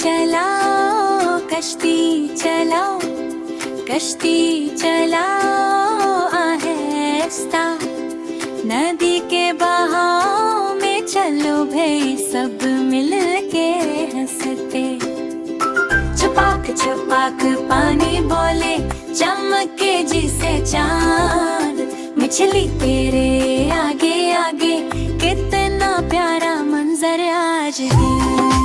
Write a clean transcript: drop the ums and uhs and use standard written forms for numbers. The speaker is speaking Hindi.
चलाओ कश्ती चलाओ, कश्ती चलाओ आहिस्ता, नदी के बहाव में चलो भाई सब मिल के हंसते। छपाक छपाक पानी बोले, चमके जिसे चांद, मछली तेरे आगे आगे, कितना प्यारा मंजर आज है।